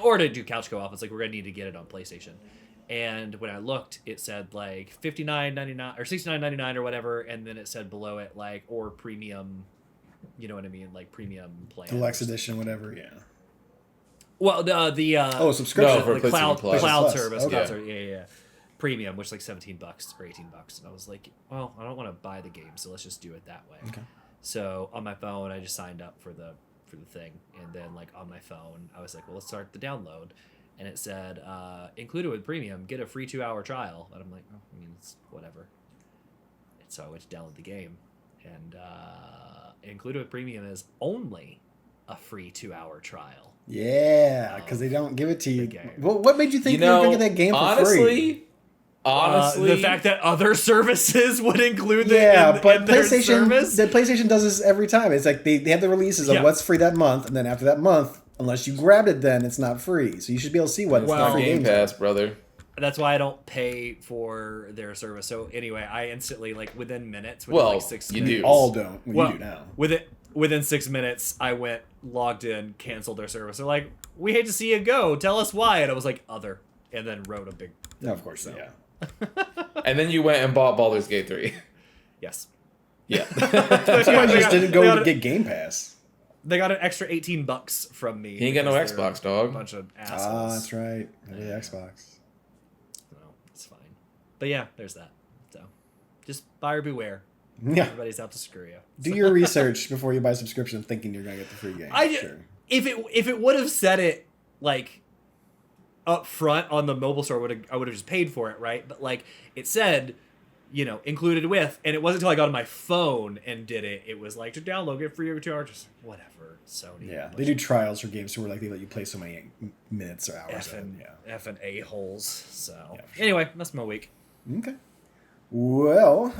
or to do couch co-op, it's like we're gonna need to get it on PlayStation. And when I looked, it said like $59.99 or $69.99 or whatever, and then it said below it like or premium. You know what I mean, like premium plan, Deluxe edition, whatever. Yeah. Well, the subscription No, for the cloud PlayStation cloud Plus. service, Okay. cloud service, yeah. Premium, which is like $17 or $18, and I was like, well, I don't want to buy the game, so let's just do it that way. Okay. So on my phone, I just signed up for the thing, and then like on my phone, I was like, well, let's start the download, and it said included with premium, get a free 2-hour trial, and I'm like, oh, I mean, it's whatever. And so I went to download the game, and included with premium is only a free 2-hour trial. Yeah, because they don't give it to you. the game. Well, what made you think you were going to get that game for free? Honestly, the fact that other services would include the But in their PlayStation, service. the PlayStation does this every time. It's like they have the releases of Yeah. what's free that month, and then after that month, unless you grabbed it, then it's not free. So you should be able to see what it's Well, not free Game games Pass, are. brother. That's why I don't pay for their service. So anyway, I instantly like within minutes, Well, like 6 you minutes. do. All don't. Well, Well, you do now. within 6 minutes, I went logged in, canceled their service. They're like, "We hate to see you go. Tell us why." And I was like, "Other," and then wrote a big No, of course, yeah. And then you went and bought Baldur's Gate 3. yes. Yeah. That's why you just didn't they go got to it. get Game Pass. They got an extra $18 from me. He ain't got no because they're Xbox, dog. A bunch of assholes. Ah, that's right. The Xbox. No, it's fine. But yeah, there's that. So, just buyer beware. Yeah. Everybody's out to screw you. Do your research before you buy a subscription thinking you're going to get the free game. Sure. If it would have said it like up front on the mobile store, I would have just paid for it, right? But like it said, included with, and it wasn't until I got on my phone and did it. It was like to download, get free every 2 hours, just whatever. Sony. Yeah, they do trials for games where like they let you play so many minutes or hours. Effing a-holes. So Yeah, for sure. anyway, that's my week. Okay. Well,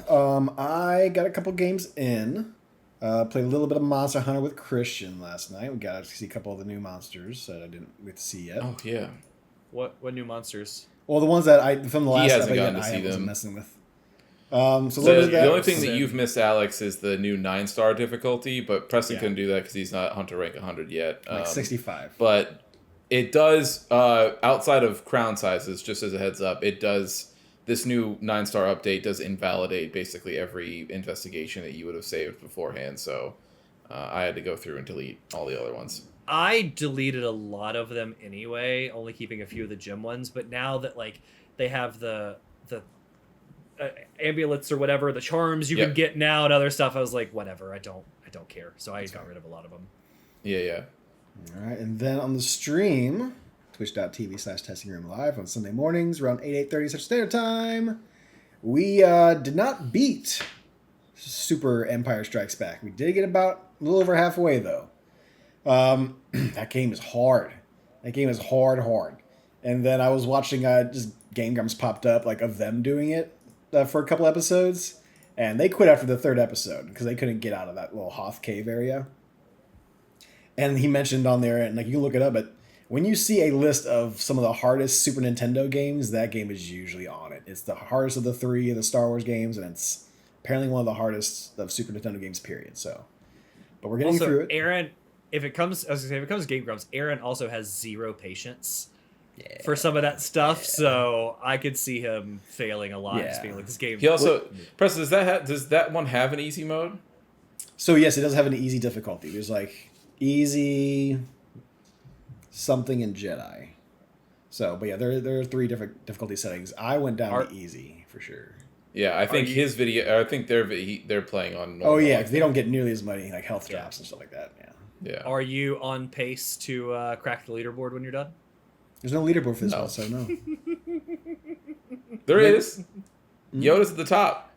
I got a couple games in. Played a little bit of Monster Hunter with Christian last night. We got to see a couple of the new monsters that I didn't get to see yet. Oh, yeah. What new monsters? Well, the ones that from the last hasn't episode gotten to I see wasn't them. messing with. So The only thing Sin. that you've missed, Alex, is the new 9-star difficulty, but Preston Yeah. couldn't do that because he's not Hunter rank 100 yet. like 65. But it does, outside of crown sizes, just as a heads up, this new 9-star update does invalidate basically every investigation that you would have saved beforehand, so I had to go through and delete all the other ones. I deleted a lot of them anyway, only keeping a few of the gym ones. But now that like they have the amulets or whatever, the charms you can get now and other stuff, I was like, whatever, I don't care. So I got rid of a lot of them. Yeah. All right, and then on the stream, twitch.tv/testing room live on Sunday mornings around 8:30 Central Standard Time, we did not beat Super Empire Strikes Back. We did get about a little over halfway though. That game is hard. That game is hard. And then I was watching just Game Grumps popped up like of them doing it for a couple episodes, and they quit after the third episode because they couldn't get out of that little Hoth cave area. And he mentioned on there, and like you can look it up, but when you see a list of some of the hardest Super Nintendo games, that game is usually on it. It's the hardest of the 3 of the Star Wars games, and it's apparently one of the hardest of Super Nintendo games, period. So, but we're getting Also, through it. Aaron, if it comes to Game Grumps, Aaron also has zero patience for some of that stuff, so I could see him failing a lot. Just being like, this game. He also, Preston, does that one have an easy mode? So yes, it does have an easy difficulty. There's like easy, something, and Jedi. So, but yeah, there are 3 different difficulty settings. I went down to easy for sure. Yeah, I think his video. I think they're playing on. Normal, Oh yeah, because they don't get nearly as many like health drops and stuff like that. Yeah. Are you on pace to crack the leaderboard when you're done? There's no leaderboard for this No. one, so no. There is. Yoda's at the top.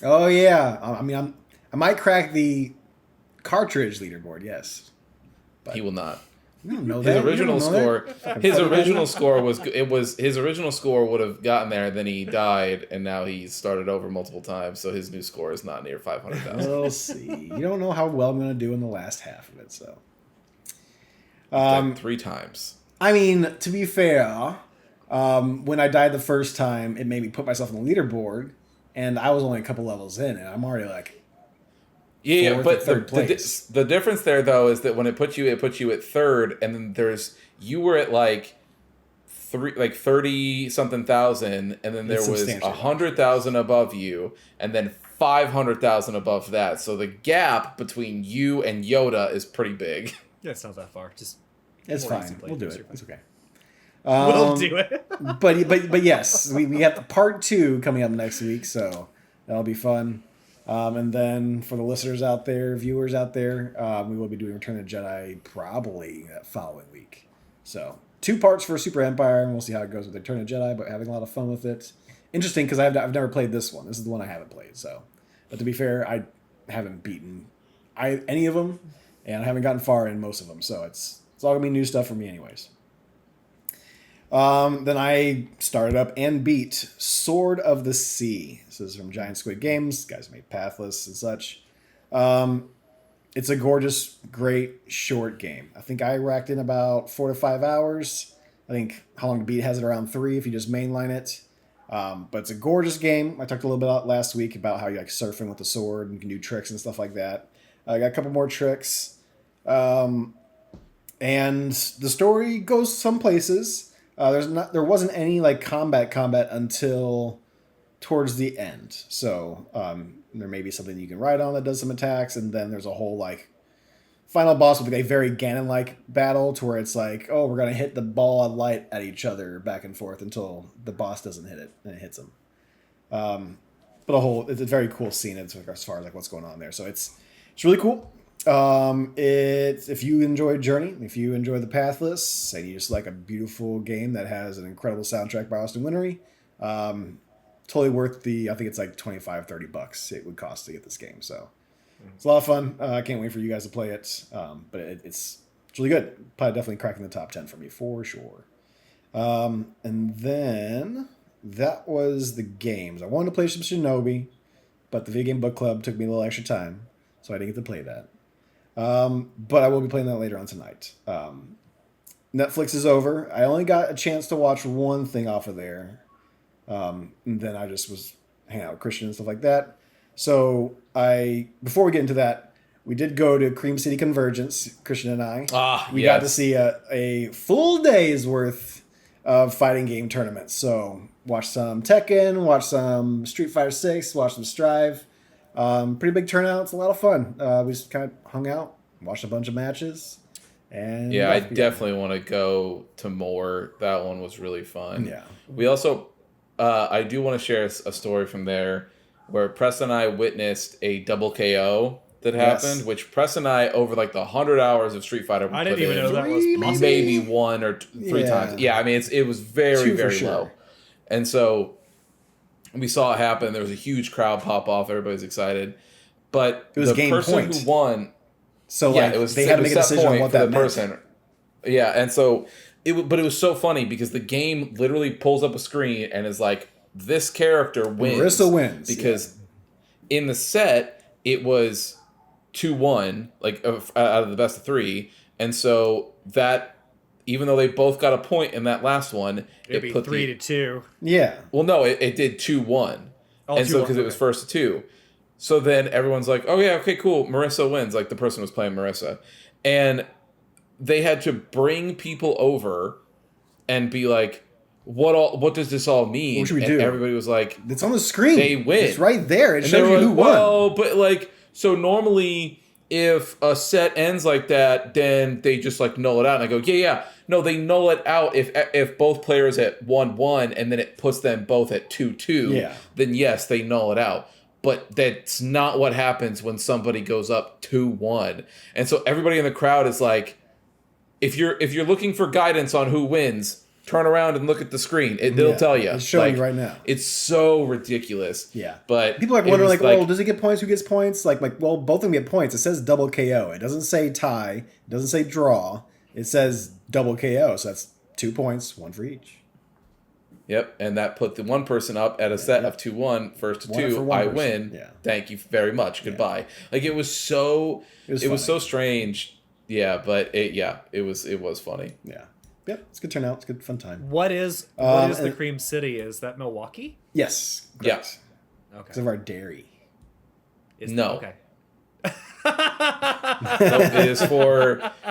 Oh yeah. I mean, I might crack the cartridge leaderboard. Yes. But He will not. you don't know His that. original You don't know score. that. His original score his original score would have gotten there. Then he died, and now he started over multiple times. So his new score is not near 500,000. We'll see. You don't know how well I'm going to do in the last half of it. So. Like 3 times. I mean, to be fair, when I died the first time, it made me put myself on the leaderboard, and I was only a couple levels in, and I'm already like, Yeah, fourth but or third place. the difference there though is that when it puts you at third, and then you were at like 30 something thousand, and then there It's was substantial. 100,000 above you, and then 500,000 above that. So the gap between you and Yoda is pretty big. Yeah, it's not that far. Just it's more easy fine. play We'll do things it. are It's okay. we'll do it. But yes, we have the part 2 coming up next week, so that'll be fun. And then for the listeners out there, viewers out there, we will be doing Return of the Jedi probably that following week. So 2 parts for Super Empire, and we'll see how it goes with Return of the Jedi, but having a lot of fun with it. Interesting, because I've never played this one. This is the one I haven't played. So, but to be fair, I haven't beaten any of them, and I haven't gotten far in most of them. So it's all gonna be new stuff for me, anyways. Then I started up and beat Sword of the Sea. This is from Giant Squid Games. Guys made Pathless and such. It's a gorgeous, great, short game. I think I racked in about 4 to 5 hours. I think how long to beat has it around 3 if you just mainline it. But it's a gorgeous game. I talked a little bit about last week about how you like surfing with the sword and you can do tricks and stuff like that. I got a couple more tricks. And the story goes some places. There wasn't any like combat until towards the end. So there may be something you can ride on that does some attacks, and then there's a whole like final boss with a very Ganon-like battle to where it's like, oh, we're gonna hit the ball of light at each other back and forth until the boss doesn't hit it and it hits him. But it's a very cool scene as far as like what's going on there. So it's really cool. If you enjoy Journey, if you enjoy The Pathless, and you just like a beautiful game that has an incredible soundtrack by Austin Wintory, totally worth I think it's like $25-$30 it would cost to get this game. So it's a lot of fun. I can't wait for you guys to play it. But it's really good. Probably definitely cracking the top 10 for me for sure. And then that was the games. I wanted to play some Shinobi, but the Video Game Book Club took me a little extra time, so I didn't get to play that. But I will be playing that later on tonight. Netflix is over. I only got a chance to watch one thing off of there. And then I just was hanging out with Christian and stuff like that. So before we get into that, we did go to Cream City Convergence, Christian and I. We got to see a full day's worth of fighting game tournaments. So watch some Tekken, watch some Street Fighter 6, watch some Strive. Pretty big turnout. It's a lot of fun. We just kind of hung out, watched a bunch of matches. And yeah, I definitely want to go to more. That one was really fun. Yeah. We also, I do want to share a story from there where Preston and I witnessed a double KO that happened, which Preston and I, over like the 100 hours of Street Fighter, I didn't even know that was possible. maybe 1 or 3 times. Yeah, I mean, it was very, very low. And so we saw it happen. There was a huge crowd pop off. Everybody's excited. But it was the person who won... So like, they had to make a decision on what that meant. Yeah, and so... But it was so funny because the game literally pulls up a screen and is like, this character wins. Marissa wins. Because in the set, it was 2-1, like out of the best of 3. And so that, even though they both got a point in that last one, it put 3-2. Yeah. Well, no, it did 2-1. And so because it was first to 2. So then everyone's like, oh yeah, okay, cool. Marissa wins. Like the person was playing Marissa. And they had to bring people over and be like, what does this all mean? What should we and do? Everybody was like, it's on the screen. They win. It's right there. It and shows you who won. Well, but like, so normally if a set ends like that, then they just like null it out. And I go, yeah. No, they null it out if both players at 1-1 and then it puts them both at 2-2. Yeah. Then yes, they null it out. But that's not what happens when somebody goes up 2-1. And so everybody in the crowd is like, if you're looking for guidance on who wins, turn around and look at the screen. They'll tell you. It's showing you right now. It's so ridiculous. Yeah. But people are wondering, like, well, does he get points? Who gets points? Like, well, both of them get points. It says double KO. It doesn't say tie. It doesn't say draw. It says double KO. So that's 2 points, one for each. Yep, and that put the one person up at a set of 2-1, first to 2. I win. Yeah. Thank you very much. Goodbye. Like it was so so strange. Yeah, but it was funny. Yeah. Yep, it's a good turnout. It's a good fun time. What is the Cream City? Is that Milwaukee? Yes. Yes. Yeah. Because of our dairy. Okay.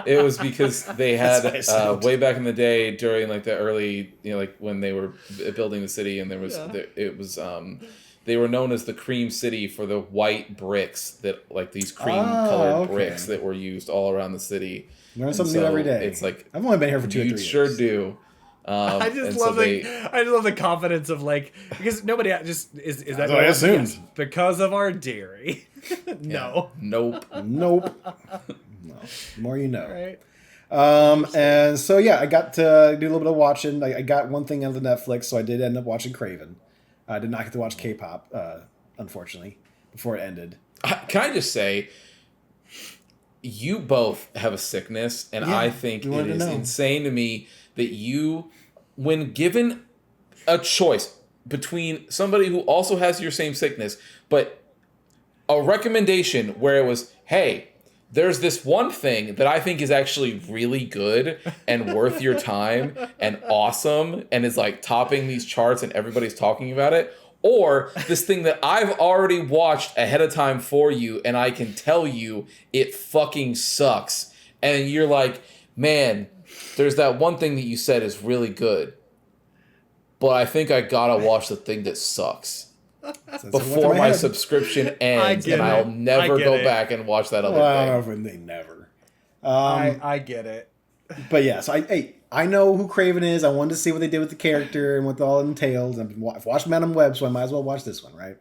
It was because they had way back in the day during like the early, like when they were building the city, and they were known as the Cream City for the white bricks that like these cream colored bricks that were used all around the city. Learn something new every day. It's like I've only been here for 2 or 3 years. You sure do. I just love the confidence of like, because nobody just is that what I assumed. Yes, because of our dairy. No. Nope. No. The more you know. Right. And so I got to do a little bit of watching. I got one thing on the Netflix, so I did end up watching Craven. I did not get to watch K-pop, unfortunately, before it ended. Can I just say, you both have a sickness, and I think it is insane to me that you, when given a choice between somebody who also has your same sickness, but a recommendation where it was, hey, there's this one thing that I think is actually really good and worth your time and awesome and is like topping these charts and everybody's talking about it, or this thing that I've already watched ahead of time for you and I can tell you it fucking sucks. And you're like, man, there's that one thing that you said is really good, but I think I gotta watch the thing that sucks before my subscription ends, and I'll never go back and watch that other thing. I don't know if they never. I get it. But yeah, so I know who Craven is. I wanted to see what they did with the character and what all it entails. I've watched Madam Web, so I might as well watch this one, right?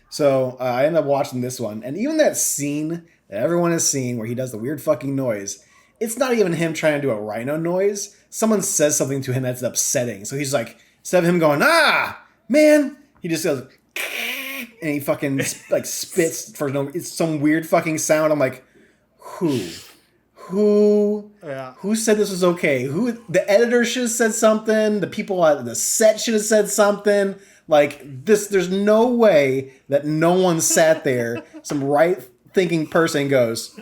So I ended up watching this one, and even that scene that everyone has seen where he does the weird fucking noise, it's not even him trying to do a rhino noise. Someone says something to him that's upsetting. So he's like, instead of him going, man, he just goes, and he fucking like spits for no. It's some weird fucking sound. I'm like, who said this was okay? Who? The editor should have said something. The people at the set should have said something. Like this, there's no way that no one sat there. Some right thinking person goes,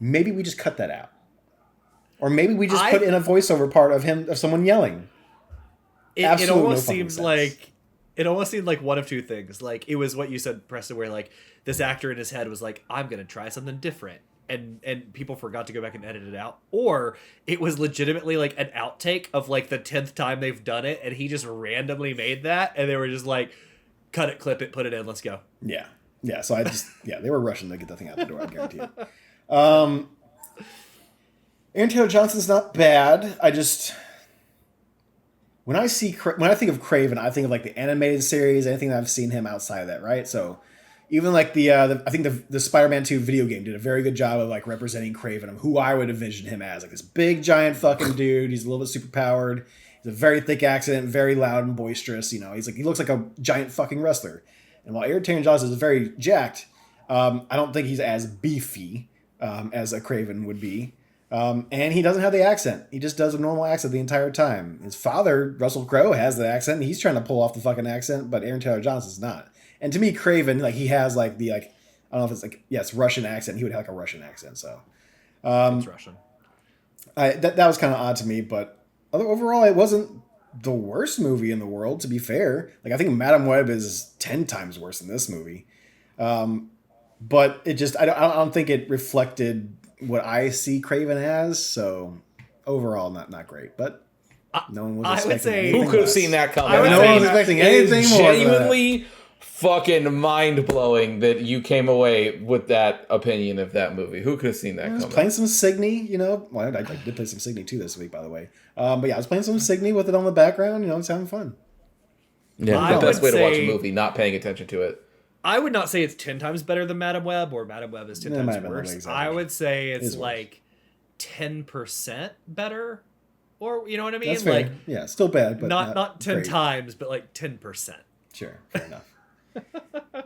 maybe we just cut that out, or maybe we just put in a voiceover part of someone yelling. It almost seems like. It almost seemed like one of two things. Like, it was what you said, Preston, where, like, this actor in his head was like, I'm going to try something different. And people forgot to go back and edit it out. Or it was legitimately, like, an outtake of, like, the 10th time they've done it, and he just randomly made that, and they were just like, cut it, clip it, put it in, let's go. Yeah. Yeah, so they were rushing to get the thing out the door, I guarantee it. Aaron Taylor Johnson's not bad. When I think of Craven, I think of like the animated series, anything that I've seen him outside of that, right? So even like I think the Spider-Man 2 video game did a very good job of like representing Craven, who I would envision him as, like this big giant fucking dude. He's a little bit super powered. He's a very thick accent, very loud and boisterous. You know, he looks like a giant fucking wrestler. And while Aaron Taylor Johnson is very jacked, I don't think he's as beefy as a Craven would be. And he doesn't have the accent. He just does a normal accent the entire time. His father, Russell Crowe, has the accent. And he's trying to pull off the fucking accent, but Aaron Taylor Johnson's not. And to me, Craven, like, he has like the I don't know if it's like, yes, Russian accent. He would have like a Russian accent. So it's Russian. That was kind of odd to me, but overall, it wasn't the worst movie in the world. To be fair, like I think Madam Web is 10 times worse than this movie. But it just I don't think it reflected what I see Craven as, so overall not great. But no one was expecting anything. Who could have seen that coming? No one was expecting anything more. Genuinely fucking mind-blowing that you came away with that opinion of that movie. Who could have seen that coming? I was playing some Signy, Well, I did play some Signy too this week, by the way. But yeah, I was playing some Signy with it on the background. It's having fun. Yeah, the best way to watch a movie, not paying attention to it. I would not say it's 10 times better than Madam Web or Madam Web is 10 times worse. Exactly. I would say it's like 10% better. or you know what I mean? That's fair. Like, Yeah, still bad, but not 10 great. times, but like 10%. Sure, fair enough.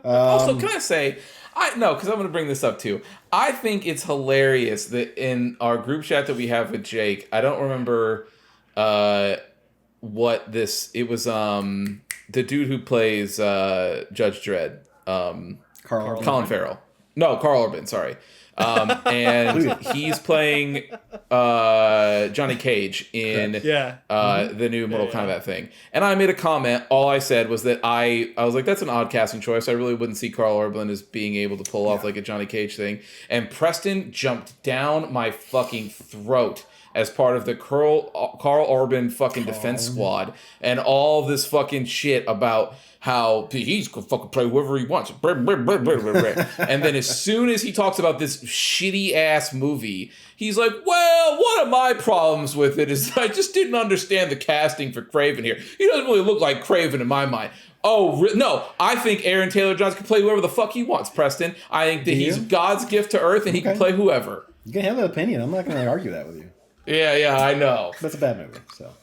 Also, can I say, because I'm going to bring this up too. I think it's hilarious that in our group chat that we have with Jake, I don't remember what this. It was the dude who plays Judge Dredd, Colin Farrell. No, Carl Urban. Sorry. And he's playing Johnny Cage in the new Mortal Kombat thing. And I made a comment. All I said was that I was like, that's an odd casting choice. I really wouldn't see Carl Urban as being able to pull off like a Johnny Cage thing. And Preston jumped down my fucking throat as part of the Carl Urban fucking defense squad and all this fucking shit about how he's gonna fucking play whoever he wants. And then as soon as he talks about this shitty ass movie, he's like, well, one of my problems with it is I just didn't understand the casting for Kraven here. He doesn't really look like Kraven in my mind. Oh, no, I think Aaron Taylor-Johnson can play whoever the fuck he wants, Preston. I think that he's God's gift to Earth and he can play whoever. You can have that opinion. I'm not going to argue that with you. Yeah, I know. That's a bad movie, so...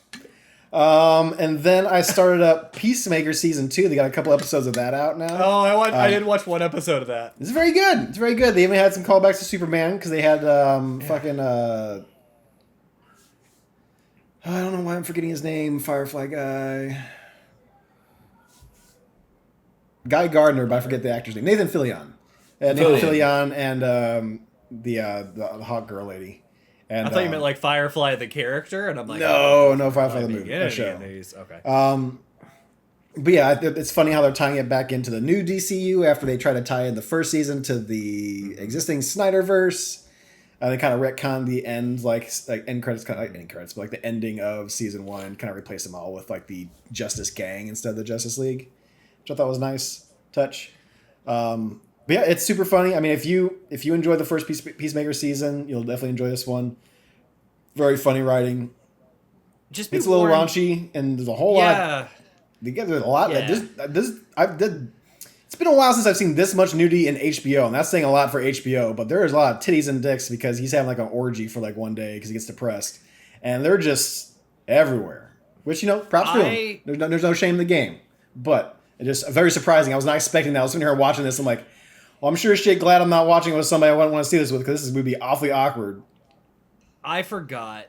and then I started up Peacemaker season 2. They got a couple episodes of that out now. Oh, I did watch one episode of that. It's very good. It's very good. They even had some callbacks to Superman because they had fucking I don't know why I'm forgetting his name. Firefly guy, Guy Gardner, but I forget the actor's name. Nathan Fillion. Nathan Fillion and the hot girl lady. And, I thought you meant like Firefly the character, and I'm like, no, Firefly the movie, the show. Okay. But yeah, it's funny how they're tying it back into the new DCU after they try to tie in the first season to the existing Snyderverse, and they kind of retcon the end, like end credits, kind of like end credits, but like the ending of season 1, and kind of replace them all with like the Justice Gang instead of the Justice League, which I thought was a nice touch. But yeah, it's super funny. I mean, if you enjoyed the first Peacemaker season, you'll definitely enjoy this one. Very funny writing. It's a little raunchy, and there's a whole lot. There's a lot. Yeah. It's been a while since I've seen this much nudity in HBO, and that's saying a lot for HBO. But there is a lot of titties and dicks because he's having like an orgy for like one day because he gets depressed, and they're just everywhere. Which props to him. There's no shame in the game, but it's just very surprising. I was not expecting that. I was sitting here watching this. I'm like, well, I'm sure shit glad I'm not watching it with somebody I wouldn't want to see this with because this would be awfully awkward. I forgot.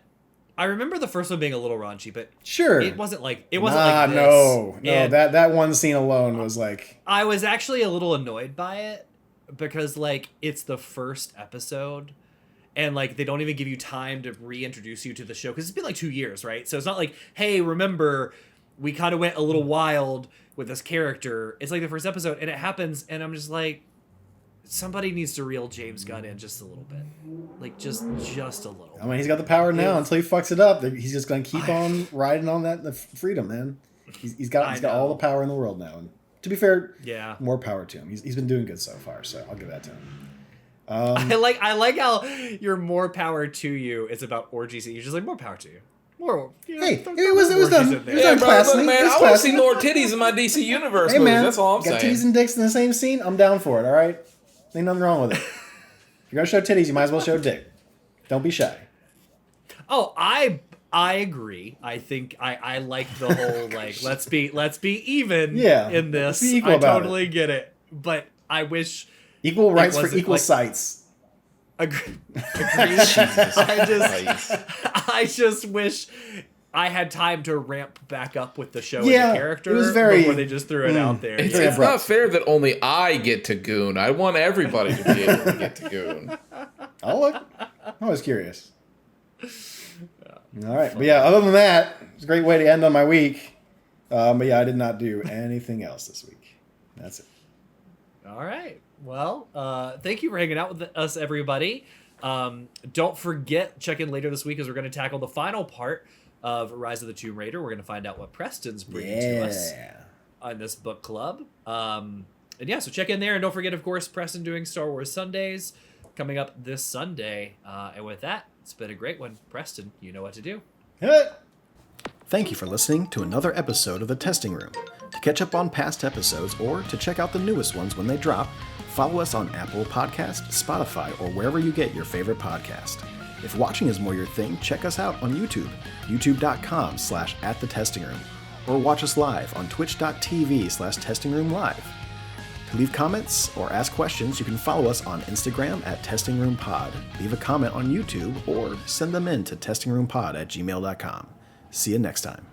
I remember the first one being a little raunchy, but sure, it wasn't like this. No, that one scene alone was like. I was actually a little annoyed by it because like it's the first episode, and like they don't even give you time to reintroduce you to the show because it's been like 2 years, right? So it's not like, hey, remember we kind of went a little wild with this character. It's like the first episode, and it happens, and I'm just like, somebody needs to reel James Gunn in just a little bit, like just a little. I mean, he's got the power now. Until he fucks it up, he's just gonna keep on riding on the freedom, man. He's got all the power in the world now. And to be fair, more power to him. He's been doing good so far, so I'll give that to him. I like how your more power to you is about orgies. You're just like, more power to you. More. Hey, it was done. It was done bro, classily. Look, man, I want to see more titties in my DC Universe movies. That's all I'm saying. Got titties and dicks in the same scene? I'm down for it. All right. Ain't nothing wrong with it. If you're gonna show titties, you might as well show dick. Don't be shy. Oh, I agree. I think I like the whole like let's be even in this. Be equal I about totally get it. But I wish equal rights for equal sights. Agreed. I just wish I had time to ramp back up with the show and the character. It was before they just threw it out there. It's not fair that only I get to goon. I want everybody to be able to get to goon. Oh, look. I was curious. All right. But yeah, other than that, it's a great way to end on my week. But yeah, I did not do anything else this week. That's it. All right. Well, thank you for hanging out with us, everybody. Don't forget, check in later this week as we're going to tackle the final part of Rise of the Tomb Raider. We're going to find out what Preston's bringing to us on this book club. And yeah, so check in there. And don't forget, of course, Preston doing Star Wars Sundays coming up this Sunday. And with that, it's been a great one. Preston, you know what to do. Thank you for listening to another episode of The Testing Room. To catch up on past episodes or to check out the newest ones when they drop, follow us on Apple Podcasts, Spotify, or wherever you get your favorite podcast. If watching is more your thing, check us out on YouTube, youtube.com/@thetestingroom, or watch us live on twitch.tv/testingroomlive. To leave comments or ask questions, you can follow us on Instagram @testingroompod, leave a comment on YouTube, or send them in to testingroompod@gmail.com. See you next time.